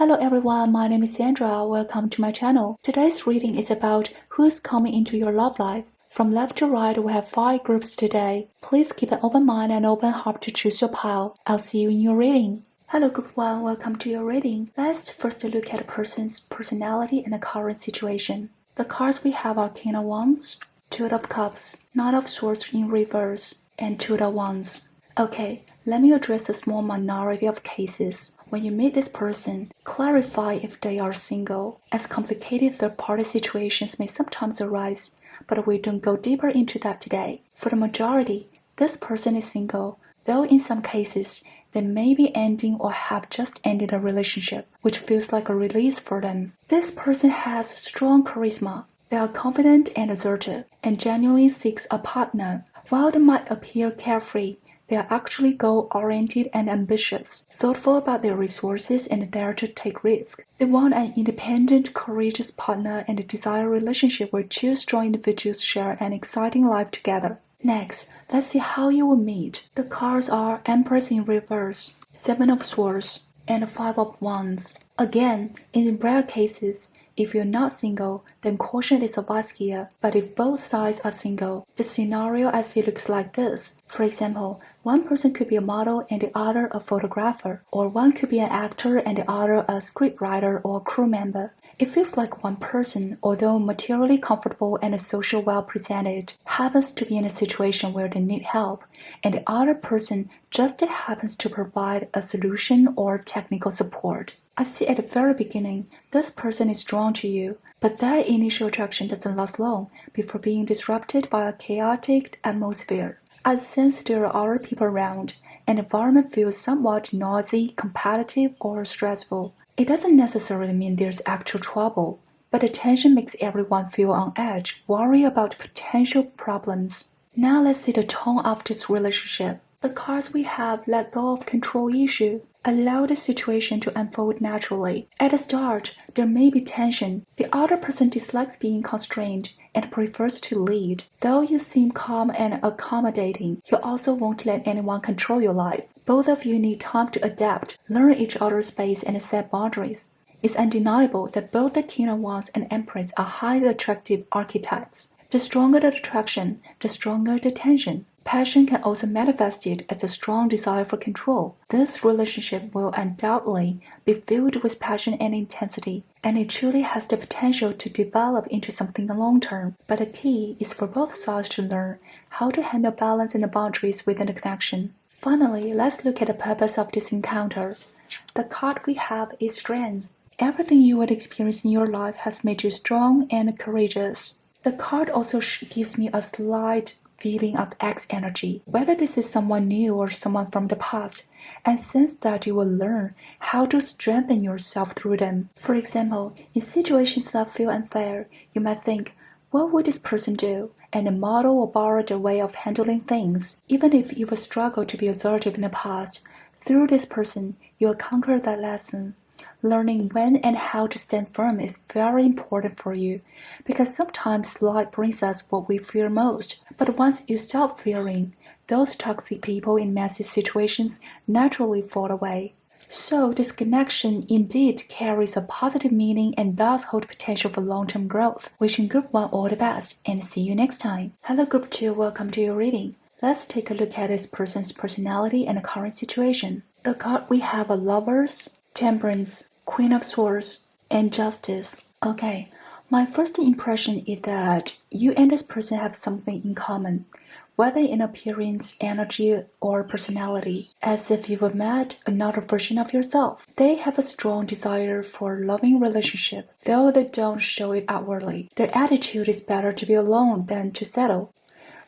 Hello everyone, my name is Sandra. Welcome to my channel. Today's reading is about who's coming into your love life. From left to right, we have 5 groups today. Please keep an open mind and open heart to choose your pile. I'll see you in your reading. Hello group 1, welcome to your reading. Let's first look at a person's personality and the current situation. The cards we have are King of Wands, Two of Cups, Knight of Swords in reverse, and Two of Wands. Okay, let me address a small minority of cases. When you meet this person, clarify if they are single, as complicated third-party situations may sometimes arise, but we don't go deeper into that today. For the majority, this person is single, though in some cases, they may be ending or have just ended a relationship, which feels like a release for them. This person has strong charisma. They are confident and assertive, and genuinely seeks a partner. While they might appear carefree, they are actually goal-oriented and ambitious, thoughtful about their resources and dare to take risks. They want an independent, courageous partner and desire a relationship where two strong individuals share an exciting life together. Next, let's see how you will meet. The cards are Empress in reverse, Seven of Swords, and Five of Wands. Again, in rare cases, if you're not single, then caution is advised here. But if both sides are single, the scenario I see looks like this. For example, one person could be a model and the other a photographer, or one could be an actor and the other a scriptwriter or crew member. It feels like one person, although materially comfortable and social well presented, happens to be in a situation where they need help, and the other person just happens to provide a solution or technical support. I see at the very beginning, this person is drawn to you, but that initial attraction doesn't last long before being disrupted by a chaotic atmosphere. I sense there are other people around, and the environment feels somewhat noisy, competitive, or stressful. It doesn't necessarily mean there's actual trouble, but the tension makes everyone feel on edge, worry about potential problems. Now let's see the tone of this relationship. The cards we have let go of control issue. Allow the situation to unfold naturally. At the start, there may be tension. The other person dislikes being constrained and prefers to lead. Though you seem calm and accommodating, you also won't let anyone control your life. Both of you need time to adapt, learn each other's space, and set boundaries. It's undeniable that both the King of Wands and Empress are highly attractive archetypes. The stronger the attraction, the stronger the tension. Passion can also manifest it as a strong desire for control. This relationship will undoubtedly be filled with passion and intensity, and it truly has the potential to develop into something long-term. But the key is for both sides to learn how to handle balance and the boundaries within the connection. Finally, let's look at the purpose of this encounter. The card we have is Strength. Everything you would experience in your life has made you strong and courageous. The card also gives me a slight feeling of X energy, whether this is someone new or someone from the past, and sense that you will learn how to strengthen yourself through them. For example, in situations that feel unfair, you might think, what would this person do? And model or borrow their way of handling things. Even if you will struggle to be assertive in the past, through this person, you will conquer that lesson. Learning when and how to stand firm is very important for you, because sometimes life brings us what we fear most. But once you stop fearing, those toxic people in messy situations naturally fall away. So this connection indeed carries a positive meaning and does hold potential for long-term growth. Wishing Group 1 all the best, and see you next time. Hello Group 2, welcome to your reading. Let's take a look at this person's personality and current situation. The card we have are Lovers, Temperance, Queen of Swords, and Justice. Okay, my first impression is that you and this person have something in common, whether in appearance, energy, or personality, as if you've met another version of yourself. They have a strong desire for a loving relationship, though they don't show it outwardly. Their attitude is better to be alone than to settle.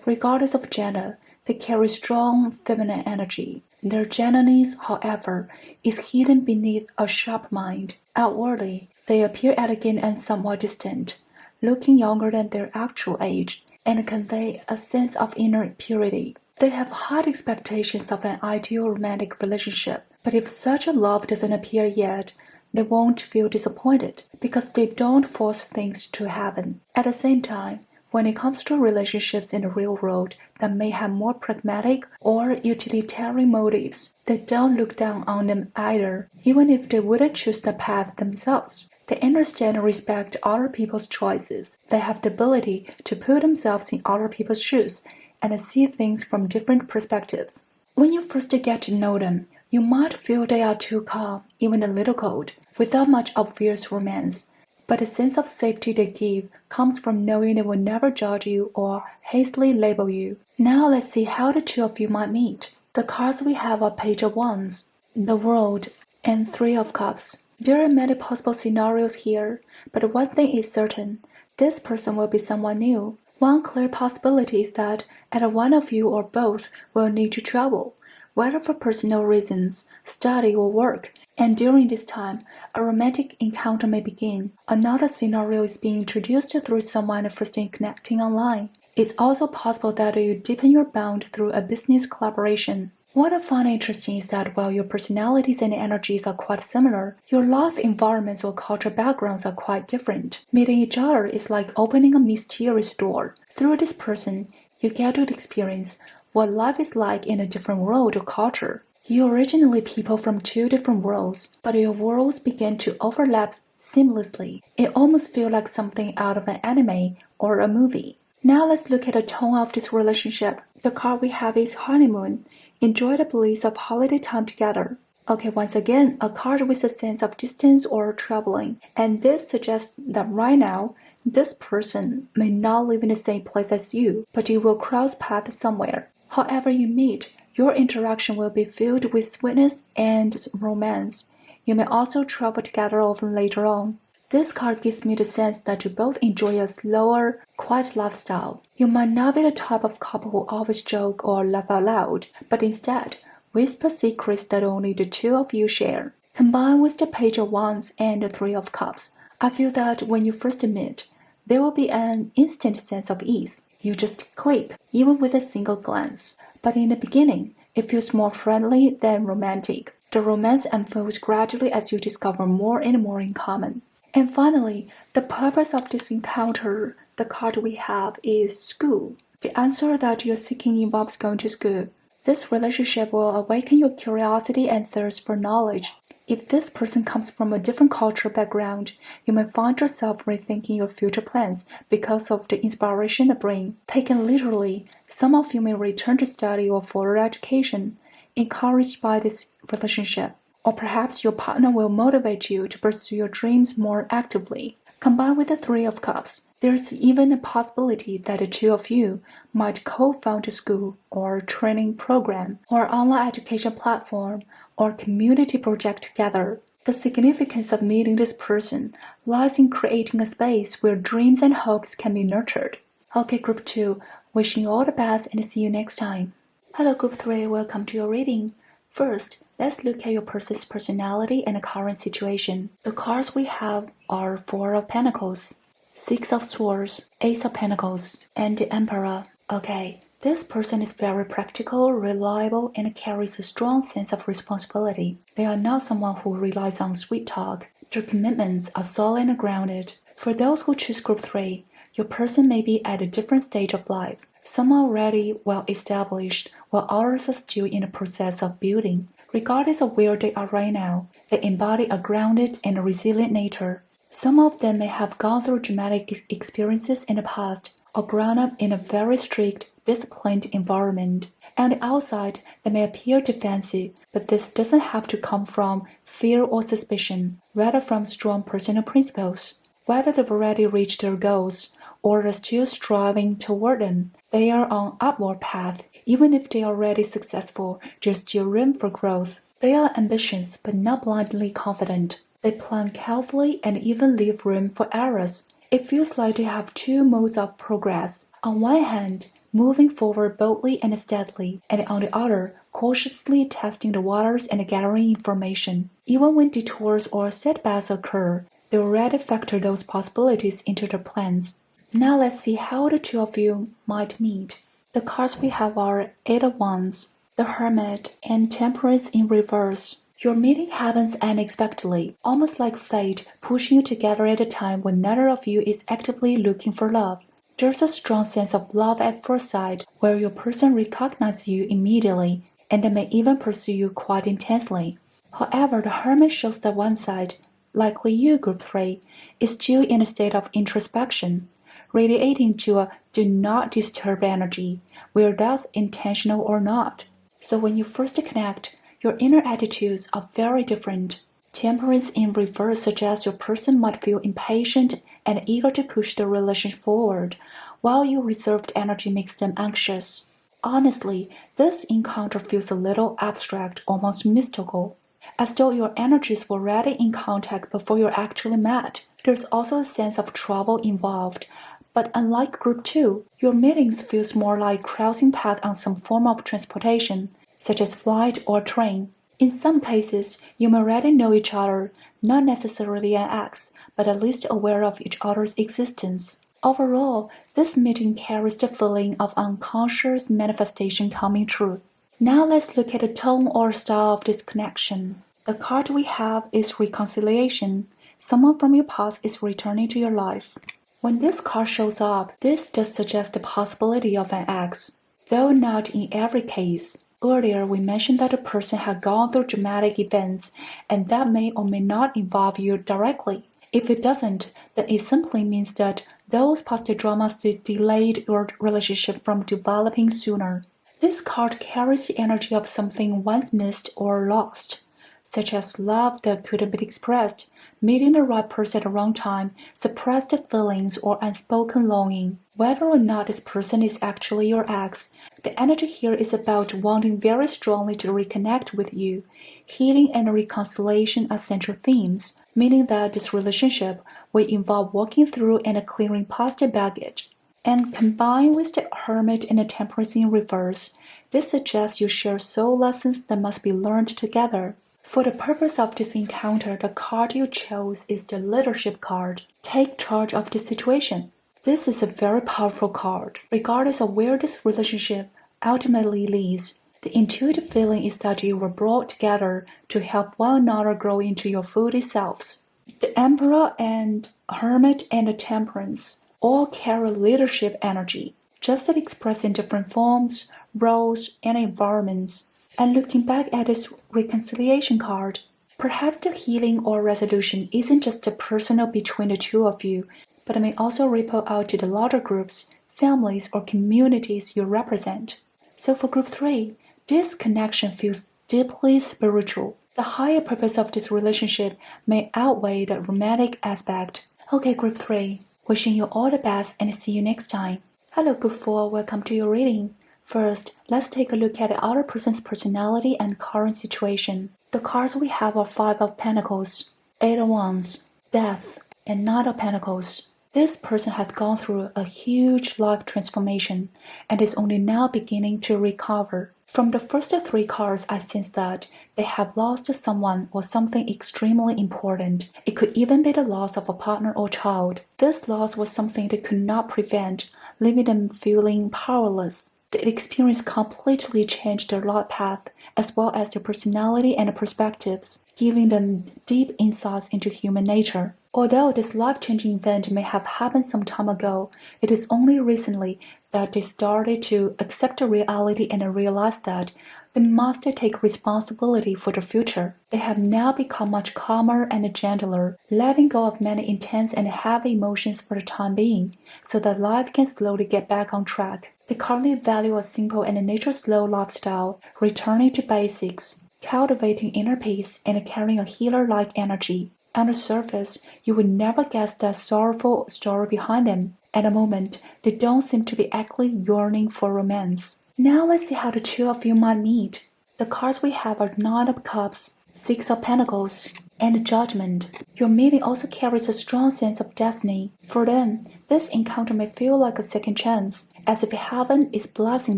Regardless of gender, they carry strong feminine energy. Their genuineness, however, is hidden beneath a sharp mind. Outwardly, they appear elegant and somewhat distant, looking younger than their actual age, and convey a sense of inner purity. They have high expectations of an ideal romantic relationship, but if such a love doesn't appear yet, they won't feel disappointed, because they don't force things to happen. At the same time, When it comes to relationships in the real world that may have more pragmatic or utilitarian motives, they don't look down on them either, even if they wouldn't choose the path themselves. They understand and respect other people's choices. They have the ability to put themselves in other people's shoes and see things from different perspectives. When you first get to know them, you might feel they are too calm, even a little cold, without much obvious romance. But the sense of safety they give comes from knowing they will never judge you or hastily label you. Now let's see how the two of you might meet. The cards we have are Page of Wands, the World, and Three of Cups. There are many possible scenarios here, but one thing is certain. This person will be someone new. One clear possibility is that either one of you or both will need to travel, whether for personal reasons, study, or work, and during this time, a romantic encounter may begin. Another scenario is being introduced through someone first connecting online. It's also possible that you deepen your bond through a business collaboration. What I find interesting is that while your personalities and energies are quite similar, your life environments or cultural backgrounds are quite different. Meeting each other is like opening a mysterious door. Through this person, you get to experience what life is like in a different world or culture. You're originally people from two different worlds, but your worlds begin to overlap seamlessly. It almost feels like something out of an anime or a movie. Now let's look at the tone of this relationship. The card we have is Honeymoon. Enjoy the bliss of holiday time together. Okay, once again, a card with a sense of distance or traveling. And this suggests that right now, this person may not live in the same place as you, but you will cross paths somewhere. However you meet, your interaction will be filled with sweetness and romance. You may also travel together often later on. This card gives me the sense that you both enjoy a slower, quiet lifestyle. You might not be the type of couple who always joke or laugh out loud, but instead, whisper secrets that only the two of you share. Combined with the Page of Wands and the Three of Cups, I feel that when you first meet, there will be an instant sense of ease. You just click, even with a single glance. But in the beginning, it feels more friendly than romantic. The romance unfolds gradually as you discover more and more in common. And finally, the purpose of this encounter, the card we have is school. The answer that you're seeking involves going to school. This relationship will awaken your curiosity and thirst for knowledge. If this person comes from a different cultural background, you may find yourself rethinking your future plans because of the inspiration they bring. Taken literally, some of you may return to study or further education, encouraged by this relationship. Or perhaps your partner will motivate you to pursue your dreams more actively. Combined with the Three of Cups, there's even a possibility that the two of you might co-found a school or training program or online education platform or community project together. The significance of meeting this person lies in creating a space where dreams and hopes can be nurtured. Okay, Group 2, wishing you all the best and see you next time. Hello, Group 3, welcome to your reading. First, let's look at your person's personality and current situation. The cards we have are Four of Pentacles, Six of Swords, Ace of Pentacles, and the Emperor. Okay, this person is very practical, reliable, and carries a strong sense of responsibility. They are not someone who relies on sweet talk. Their commitments are solid and grounded. For those who choose Group 3, your person may be at a different stage of life. Some are already well established, while others are still in the process of building. Regardless of where they are right now, they embody a grounded and resilient nature. Some of them may have gone through dramatic experiences in the past, or grown up in a very strict, disciplined environment. On the outside, they may appear defensive, but this doesn't have to come from fear or suspicion, rather from strong personal principles. Whether they've already reached their goals, or are still striving toward them, they are on upward path. Even if they are already successful, there's still room for growth. They are ambitious but not blindly confident. They plan carefully and even leave room for errors. It feels like they have two modes of progress. On one hand, moving forward boldly and steadily, and on the other, cautiously testing the waters and gathering information. Even when detours or setbacks occur, they already factor those possibilities into their plans. Now let's see how the two of you might meet. The cards we have are Eight of Wands, the Hermit, and Temperance in reverse. Your meeting happens unexpectedly, almost like fate pushing you together at a time when neither of you is actively looking for love. There's a strong sense of love at first sight where your person recognizes you immediately and they may even pursue you quite intensely. However, the Hermit shows that one side, likely you, Group 3, is still in a state of introspection, radiating to a do not disturb energy, whether that's intentional or not. So when you first connect, your inner attitudes are very different. Temperance in reverse suggests your person might feel impatient and eager to push the relationship forward, while your reserved energy makes them anxious. Honestly, this encounter feels a little abstract, almost mystical, as though your energies were already in contact before you actually met. There's also a sense of trouble involved, but unlike Group 2, your meetings feels more like crossing paths on some form of transportation, such as flight or train. In some cases, you may already know each other, not necessarily an ex, but at least aware of each other's existence. Overall, this meeting carries the feeling of unconscious manifestation coming true. Now let's look at the tone or style of this connection. The card we have is reconciliation. Someone from your past is returning to your life. When this card shows up, this does suggest the possibility of an ex, though not in every case. Earlier, we mentioned that a person had gone through dramatic events, and that may or may not involve you directly. If it doesn't, then it simply means that those past dramas delayed your relationship from developing sooner. This card carries the energy of something once missed or lost, such as love that couldn't be expressed, meeting the right person at the wrong time, suppressed feelings, or unspoken longing. Whether or not this person is actually your ex, the energy here is about wanting very strongly to reconnect with you. Healing and reconciliation are central themes, meaning that this relationship will involve walking through and clearing past baggage. And combined with the Hermit and the Temperance in reverse, this suggests you share soul lessons that must be learned together. For the purpose of this encounter, the card you chose is the Leadership card. Take charge of the situation. This is a very powerful card, regardless of where this relationship ultimately leads. The intuitive feeling is that you were brought together to help one another grow into your fully selves. The Emperor and Hermit and the Temperance all carry leadership energy, just as expressed in different forms, roles, and environments. And looking back at this reconciliation card, perhaps the healing or resolution isn't just personal between the two of you, but it may also ripple out to the larger groups, families, or communities you represent. So for Group 3, this connection feels deeply spiritual. The higher purpose of this relationship may outweigh the romantic aspect. Okay, Group 3, wishing you all the best and see you next time. Hello, Group 4, welcome to your reading. First, let's take a look at the other person's personality and current situation. The cards we have are 5 of Pentacles, 8 of Wands, Death, and Knight of Pentacles. This person had gone through a huge life transformation and is only now beginning to recover. From the first 3 cards, I sense that they have lost someone or something extremely important. It could even be the loss of a partner or child. This loss was something they could not prevent, leaving them feeling powerless. The experience completely changed their life path, as well as their personality and perspectives, giving them deep insights into human nature. Although this life-changing event may have happened some time ago, it is only recently that they started to accept the reality and realize that they must take responsibility for the future. They have now become much calmer and gentler, letting go of many intense and heavy emotions for the time being, so that life can slowly get back on track. They currently value a simple and nature-slow lifestyle, returning to basics, cultivating inner peace, and carrying a healer-like energy. On the surface, you would never guess the sorrowful story behind them. At the moment, they don't seem to be actually yearning for romance. Now let's see how the two of you might meet. The cards we have are Knight of Cups, 6 of Pentacles, and Judgment. Your meeting also carries a strong sense of destiny. For them, this encounter may feel like a second chance, as if heaven is blessing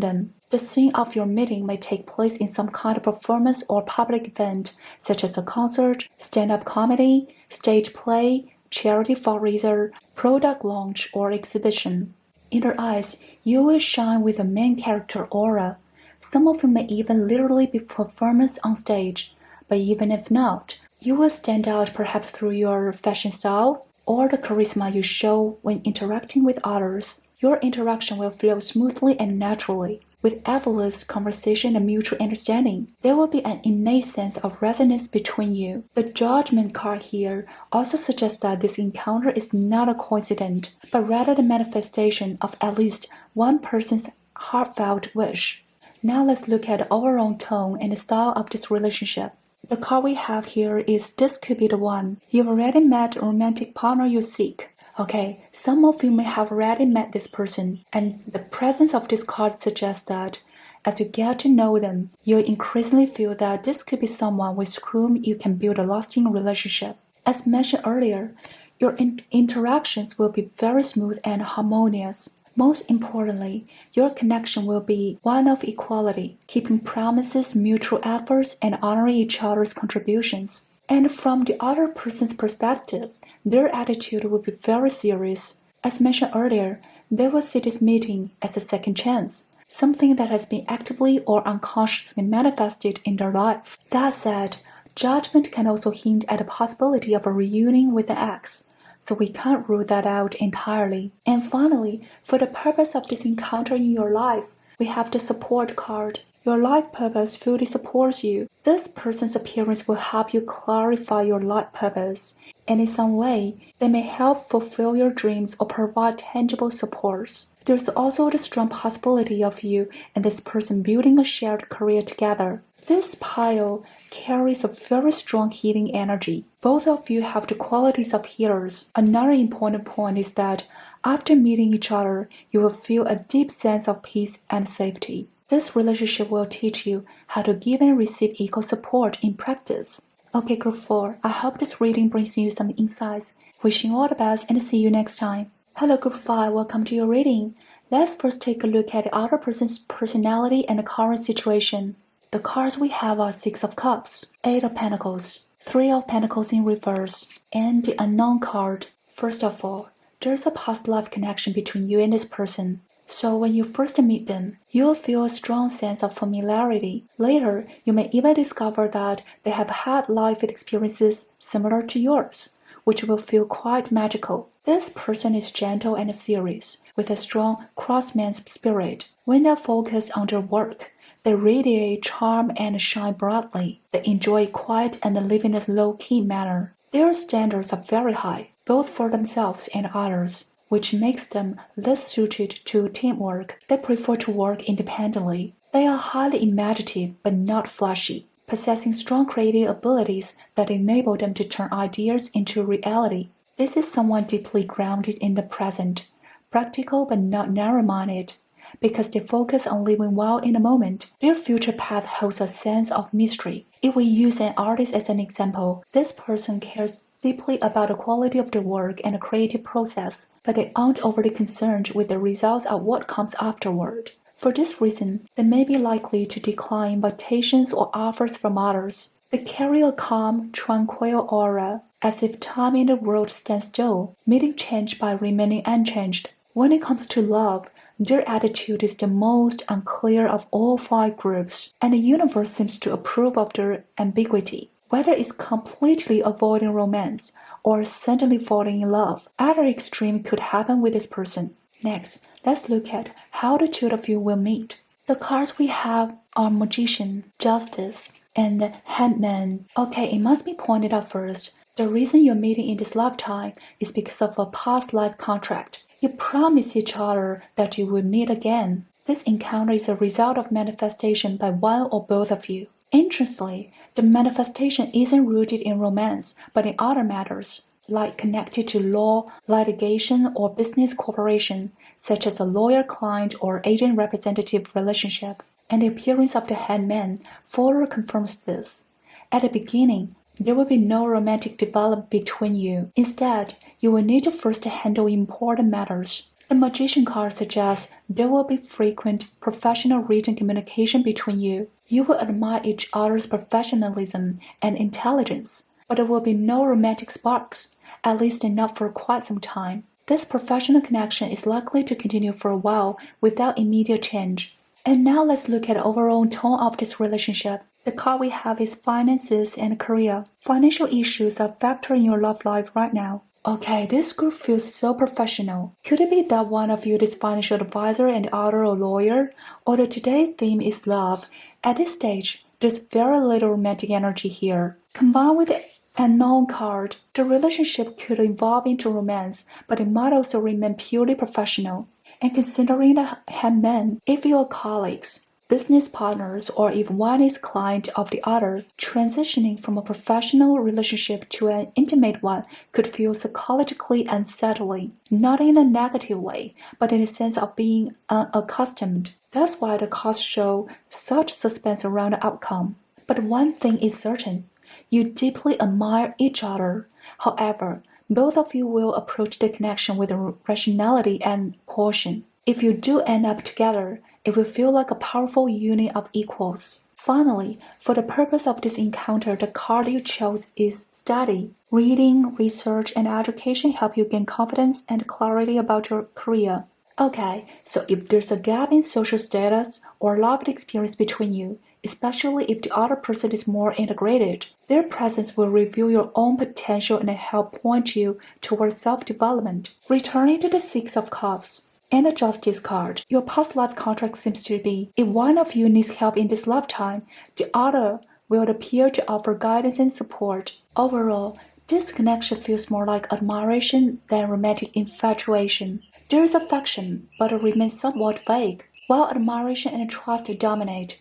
them. The scene of your meeting may take place in some kind of performance or public event, such as a concert, stand-up comedy, stage play, charity fundraiser, product launch, or exhibition. In their eyes, you will shine with a main character aura. Some of you may even literally be performers on stage, but even if not, you will stand out perhaps through your fashion style or the charisma you show when interacting with others. Your interaction will flow smoothly and naturally. With effortless conversation and mutual understanding, there will be an innate sense of resonance between you. The Judgment card here also suggests that this encounter is not a coincidence, but rather the manifestation of at least one person's heartfelt wish. Now let's look at the overall tone and the style of this relationship. The card we have here is this could be the one. You've already met the romantic partner you seek. Okay, some of you may have already met this person, and the presence of this card suggests that as you get to know them, you'll increasingly feel that this could be someone with whom you can build a lasting relationship. As mentioned earlier, your interactions will be very smooth and harmonious. Most importantly, your connection will be one of equality, keeping promises, mutual efforts, and honoring each other's contributions. And from the other person's perspective, their attitude will be very serious. As mentioned earlier, they will see this meeting as a second chance, something that has been actively or unconsciously manifested in their life. That said, judgment can also hint at the possibility of a reunion with an ex, so we can't rule that out entirely. And finally, for the purpose of this encounter in your life, we have the support card. Your life purpose fully supports you. This person's appearance will help you clarify your life purpose, and in some way, they may help fulfill your dreams or provide tangible supports. There's also the strong possibility of you and this person building a shared career together. This pile carries a very strong healing energy. Both of you have the qualities of healers. Another important point is that after meeting each other, you will feel a deep sense of peace and safety. This relationship will teach you how to give and receive equal support in practice. Okay, Group 4, I hope this reading brings you some insights. Wishing you all the best and see you next time. Hello, Group 5, welcome to your reading. Let's first take a look at the other person's personality and the current situation. The cards we have are 6 of Cups, 8 of Pentacles, 3 of Pentacles in reverse, and the Unknown card. First of all, there's a past life connection between you and this person. So when you first meet them, you'll feel a strong sense of familiarity. Later, you may even discover that they have had life experiences similar to yours, which will feel quite magical. This person is gentle and serious, with a strong craftsman's spirit. When they focus on their work, they radiate charm and shine brightly. They enjoy quiet and live in a low-key manner. Their standards are very high, both for themselves and others, which makes them less suited to teamwork. They prefer to work independently. They are highly imaginative but not flashy, possessing strong creative abilities that enable them to turn ideas into reality. This is someone deeply grounded in the present, practical but not narrow-minded. Because they focus on living well in the moment, their future path holds a sense of mystery. If we use an artist as an example, this person cares deeply about the quality of their work and the creative process, but they aren't overly concerned with the results of what comes afterward. For this reason, they may be likely to decline invitations or offers from others. They carry a calm, tranquil aura, as if time in the world stands still, meeting change by remaining unchanged. When it comes to love, their attitude is the most unclear of all 5 groups, and the universe seems to approve of their ambiguity. Whether it's completely avoiding romance or suddenly falling in love, either extreme could happen with this person. Next, let's look at how the two of you will meet. The cards we have are Magician, Justice, and the Hangman. Okay, it must be pointed out first, the reason you're meeting in this lifetime is because of a past life contract. You promise each other that you will meet again. This encounter is a result of manifestation by one or both of you. Interestingly, the manifestation isn't rooted in romance, but in other matters, like connected to law, litigation, or business cooperation, such as a lawyer-client or agent-representative relationship. And the appearance of the Hangman further confirms this. At the beginning, there will be no romantic development between you. Instead, you will need to first handle important matters. The Magician card suggests there will be frequent professional written communication between you. You will admire each other's professionalism and intelligence, but there will be no romantic sparks, at least not for quite some time. This professional connection is likely to continue for a while without immediate change. And now let's look at the overall tone of this relationship. The card we have is finances and career. Financial issues are a factor in your love life right now. Okay, this group feels so professional. Could it be that one of you is financial advisor and the other a lawyer? Or the today's theme is love? At this stage, there's very little romantic energy here. Combined with the unknown card, the relationship could evolve into romance, but it might also remain purely professional. And considering the hangman, if you are colleagues, business partners, or if one is client of the other, transitioning from a professional relationship to an intimate one could feel psychologically unsettling, not in a negative way, but in a sense of being unaccustomed. That's why the cards show such suspense around the outcome. But one thing is certain. You deeply admire each other. However, both of you will approach the connection with rationality and caution. If you do end up together, it will feel like a powerful union of equals. Finally, for the purpose of this encounter, the card you chose is study. Reading, research, and education help you gain confidence and clarity about your career. Okay, so if there's a gap in social status or life experience between you, especially if the other person is more integrated, their presence will reveal your own potential and help point you towards self-development. Returning to the Six of Cups and the Justice card, your past life contract seems to be, if one of you needs help in this lifetime, the other will appear to offer guidance and support. Overall, this connection feels more like admiration than romantic infatuation. There is affection, but it remains somewhat vague, while admiration and trust dominate.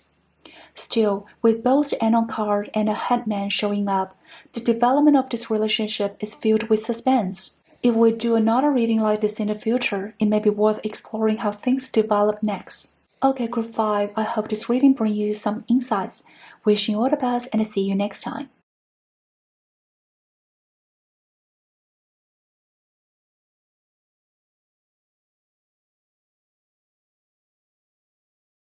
Still, with both the unknown card and the headman showing up, the development of this relationship is filled with suspense. If we do another reading like this in the future, it may be worth exploring how things develop next. Okay, Group 5, I hope this reading brings you some insights. Wishing you all the best and see you next time.